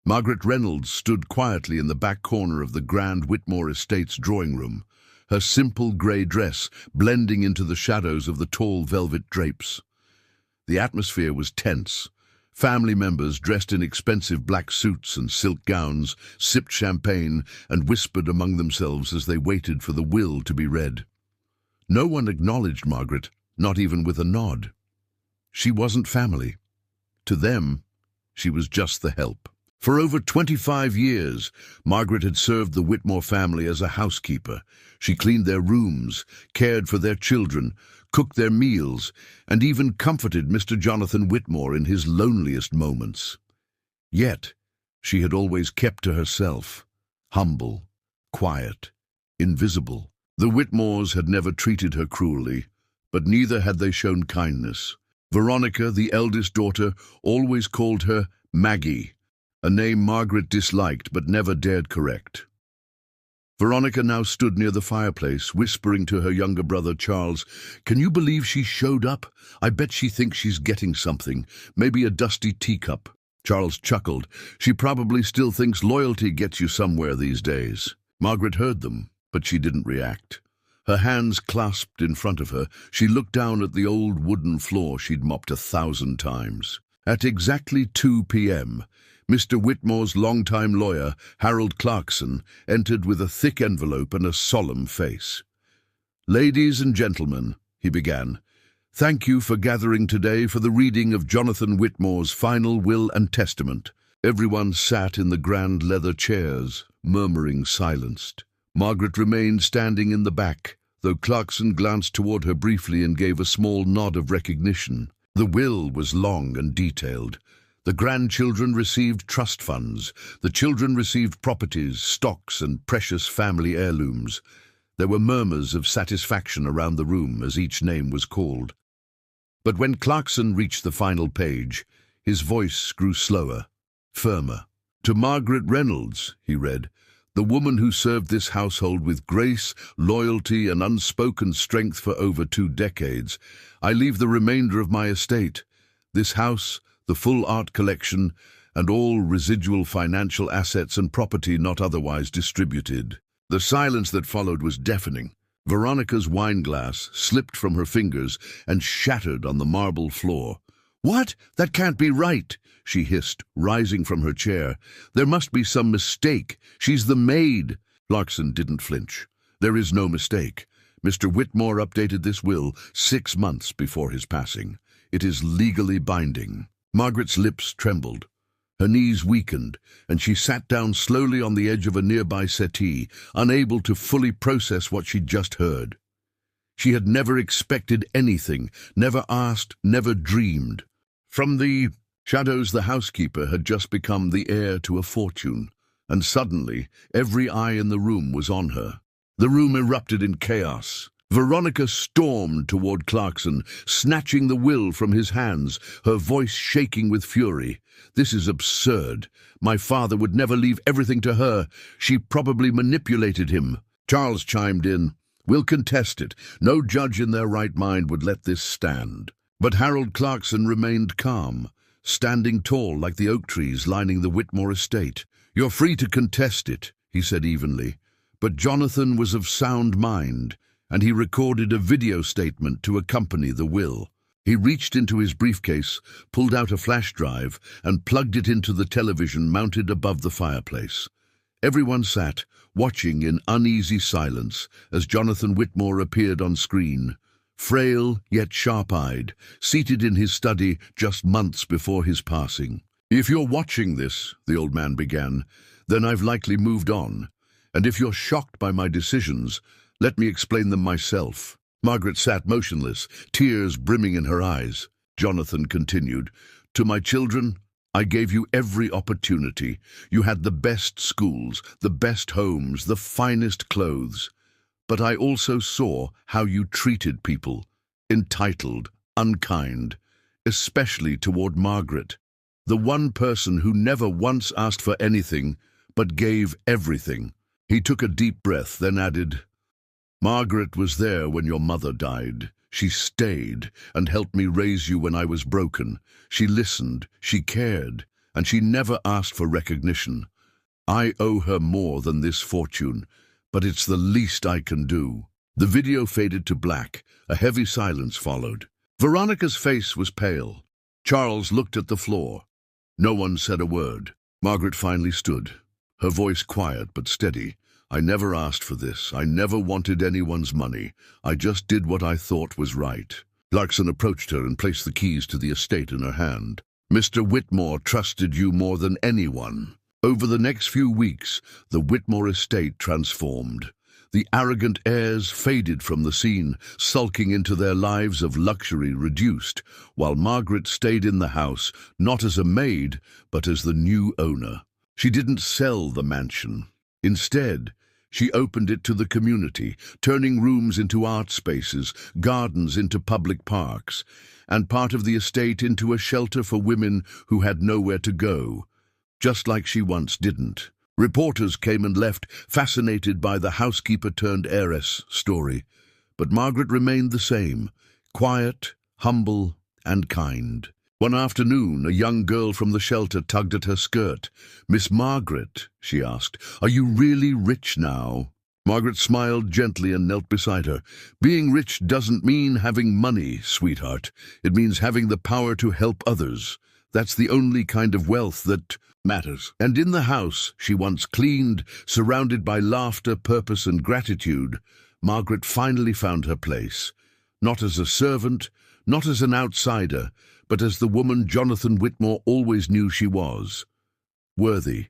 Margaret Reynolds stood quietly in the back corner of the grand Whitmore Estates drawing room, her simple grey dress blending into the shadows of the tall velvet drapes. The atmosphere was tense. Family members dressed in expensive black suits and silk gowns sipped champagne and whispered among themselves as they waited for the will to be read. No one acknowledged Margaret, not even with a nod. She wasn't family. To them, she was just the help. For over 25 years, Margaret had served the Whitmore family as a housekeeper. She cleaned their rooms, cared for their children, cooked their meals, and even comforted Mr. Jonathan Whitmore in his loneliest moments. Yet, she had always kept to herself, humble, quiet, invisible. The Whitmores had never treated her cruelly, but neither had they shown kindness. Veronica, the eldest daughter, always called her Maggie, a name Margaret disliked but never dared correct. Veronica now stood near the fireplace, whispering to her younger brother Charles, "Can you believe she showed up? I bet she thinks she's getting something, maybe a dusty teacup." Charles chuckled. "She probably still thinks loyalty gets you somewhere these days." Margaret heard them, but she didn't react. Her hands clasped in front of her, she looked down at the old wooden floor she'd mopped 1,000 times. At exactly 2 p.m., Mr. Whitmore's longtime lawyer, Harold Clarkson, entered with a thick envelope and a solemn face. "Ladies and gentlemen," he began, "thank you for gathering today for the reading of Jonathan Whitmore's final will and testament." Everyone sat in the grand leather chairs, murmuring silenced. Margaret remained standing in the back, though Clarkson glanced toward her briefly and gave a small nod of recognition. The will was long and detailed. The grandchildren received trust funds. The children received properties, stocks, and precious family heirlooms. There were murmurs of satisfaction around the room as each name was called. But when Clarkson reached the final page, his voice grew slower, firmer. "To Margaret Reynolds," he read, "the woman who served this household with grace, loyalty, and unspoken strength for over 2 decades, I leave the remainder of my estate, this house, the full art collection, and all residual financial assets and property not otherwise distributed." The silence that followed was deafening. Veronica's wineglass slipped from her fingers and shattered on the marble floor. "What? That can't be right," she hissed, rising from her chair. "There must be some mistake. She's the maid." Clarkson didn't flinch. "There is no mistake. Mr. Whitmore updated this will 6 months before his passing. It is legally binding." Margaret's lips trembled. Her knees weakened, and she sat down slowly on the edge of a nearby settee, unable to fully process what she'd just heard. She had never expected anything, never asked, never dreamed. From the shadows, the housekeeper had just become the heir to a fortune, and suddenly every eye in the room was on her. The room erupted in chaos. Veronica stormed toward Clarkson, snatching the will from his hands, her voice shaking with fury. "This is absurd. My father would never leave everything to her. She probably manipulated him." Charles chimed in. "We'll contest it. No judge in their right mind would let this stand." But Harold Clarkson remained calm, standing tall like the oak trees lining the Whitmore estate. "You're free to contest it," he said evenly. But Jonathan was of sound mind, and he recorded a video statement to accompany the will. He reached into his briefcase, pulled out a flash drive, and plugged it into the television mounted above the fireplace. Everyone sat, watching in uneasy silence as Jonathan Whitmore appeared on screen, frail yet sharp-eyed, seated in his study just months before his passing. "If you're watching this," the old man began, "then I've likely moved on. And if you're shocked by my decisions, let me explain them myself." Margaret sat motionless, tears brimming in her eyes. Jonathan continued, "To my children, I gave you every opportunity. You had the best schools, the best homes, the finest clothes. But I also saw how you treated people, entitled, unkind, especially toward Margaret, the one person who never once asked for anything, but gave everything." He took a deep breath, then added, "Margaret was there when your mother died. She stayed and helped me raise you when I was broken. She listened, she cared, and she never asked for recognition. I owe her more than this fortune, but it's the least I can do. The video faded to black. A heavy silence followed. Veronica's face was pale. Charles looked at the floor. No one said a word. Margaret finally stood, her voice quiet but steady. I never asked for this. I never wanted anyone's money. I just did what I thought was right. Clarkson approached her and placed the keys to the estate in her hand. Mr. Whitmore trusted you more than anyone. Over the next few weeks, the Whitmore estate transformed. The arrogant heirs faded from the scene, sulking into their lives of luxury reduced, while Margaret stayed in the house, not as a maid, but as the new owner. She didn't sell the mansion. Instead, she opened it to the community, turning rooms into art spaces, gardens into public parks, and part of the estate into a shelter for women who had nowhere to go, just like she once didn't. Reporters came and left, fascinated by the housekeeper-turned-heiress story, but Margaret remained the same, quiet, humble, and kind. One afternoon, a young girl from the shelter tugged at her skirt. "Miss Margaret," she asked, "are you really rich now?" Margaret smiled gently and knelt beside her. "Being rich doesn't mean having money, sweetheart. It means having the power to help others. That's the only kind of wealth that matters." And in the house she once cleaned, surrounded by laughter, purpose, and gratitude, Margaret finally found her place. Not as a servant, not as an outsider, but as the woman Jonathan Whitmore always knew she was. Worthy,